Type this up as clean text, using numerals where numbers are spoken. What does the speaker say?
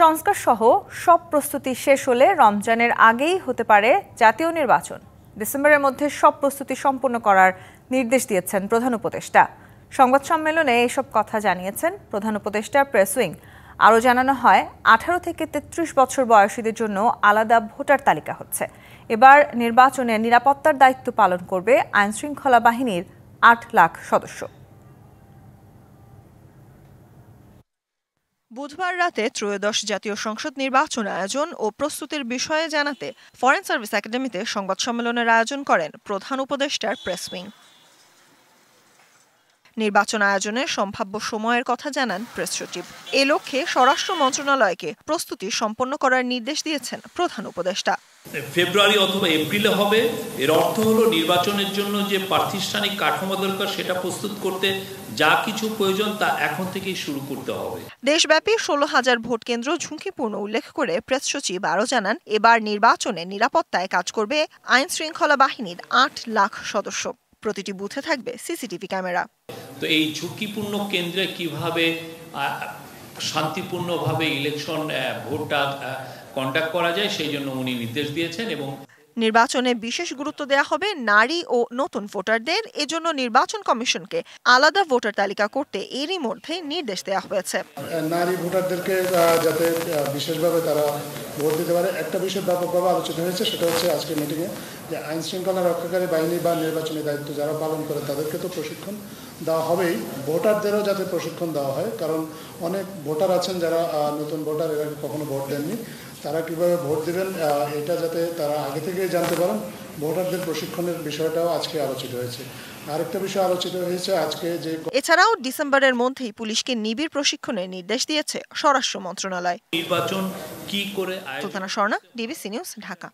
সংস্কার সহ সব প্রস্তুতি শেষ হলে রমজানের আগেই হতে পারে জাতীয় নির্বাচন। ডিসেম্বরের মধ্যে সব প্রস্তুতি সম্পন্ন করার নির্দেশ দিয়েছেন প্রধান উপদেষ্টা। সংবাদ সম্মেলনে এসব কথা জানিয়েছেন প্রধান উপদেষ্টার প্রেস উইং। আরও জানানো হয়, 18 থেকে 33 বছর বয়সীদের জন্য আলাদা ভোটার তালিকা হচ্ছে। এবার নির্বাচনে নিরাপত্তার দায়িত্ব পালন করবে আইনশৃঙ্খলা বাহিনীর 8 লাখ সদস্য। বুধবার রাতে ত্রয়োদশ জাতীয় সংসদ নির্বাচন আয়োজন ও প্রস্তুতির বিষয়ে জানাতে ফরেন সার্ভিস একাডেমিতে সংবাদ সম্মেলনের আয়োজন করেন প্রধান উপদেষ্টার প্রেস উইং। নির্বাচন আয়োজনের সম্ভাব্য সময়ের কথা জানান প্রেস সচিব। এ লক্ষ্যে স্বরাষ্ট্র মন্ত্রণালয়কে প্রস্তুতি সম্পন্ন করার নির্দেশ দিয়েছেন প্রধান উপদেষ্টা। ফেব্রুয়ারি অথবা এপ্রিলে হবে। এর অর্থ হলো নির্বাচনের জন্য যে প্রাতিষ্ঠানিক কাঠামো দরকার সেটা প্রস্তুত করতে যা কিছু প্রয়োজন তা এখন থেকেই শুরু করতে হবে। দেশব্যাপী 16,000 ভোট কেন্দ্র ঝুঁকিপূর্ণ উল্লেখ করে প্রেস সচিব আরও জানান, এবার নির্বাচনে নিরাপত্তায় কাজ করবে আইন শৃঙ্খলা বাহিনীর 8 লাখ সদস্য। প্রতিটি বুথে থাকবে সিসিটিভি ক্যামেরা। তো এই ঝুঁকিপূর্ণ কেন্দ্রে কিভাবে শান্তিপূর্ণভাবে ইলেকশন ভোটটা কন্ডাক্ট করা যায় সেই জন্য উনি নির্দেশ দিয়েছেন। এবং নির্বাচনে বিশেষ গুরুত্ব দেওয়া হবে নারী ও নতুন ভোটারদের। এজন্য নির্বাচন কমিশনকে আলাদা ভোটার তালিকা করতে এরই মধ্যে নির্দেশ দেওয়া হয়েছে। নারী ভোটারদেরকে যাতে বিশেষভাবে তারা ভোট দিতে পারে, একটা বিষয় ব্যাপকভাবে আলোচিত হয়েছে, সেটা হচ্ছে আজকের মিটিংয়ে যে আইন শৃঙ্খলা রক্ষাকারী বাহিনী বা নির্বাচনী দায়িত্ব যারা পালন করে তাদেরকে তো প্রশিক্ষণ দেওয়া হবেই, ভোটারদেরও যাতে প্রশিক্ষণ দেওয়া হয়। কারণ অনেক ভোটার আছেন যারা নতুন ভোটার, এর আগে কখনো ভোট দেননি, তারা কিভাবে ভোট দিবেন এটা যাতে তারা আগে থেকেই জানতে পারেন, ভোটারদের প্রশিক্ষণের বিষয়টাও আজকে আলোচিত হয়েছে। আরেকটা বিষয় আলোচিত হয়েছে আজকে যে এছাড়াও ডিসেম্বরের মধ্যেই পুলিশকে নিবিড় প্রশিক্ষণের নির্দেশ দিয়েছে স্বরাষ্ট্র মন্ত্রণালয়। নির্বাচন কি করে সুলতানা স্বর্ণা, ডিবিসি নিউজ, ঢাকা।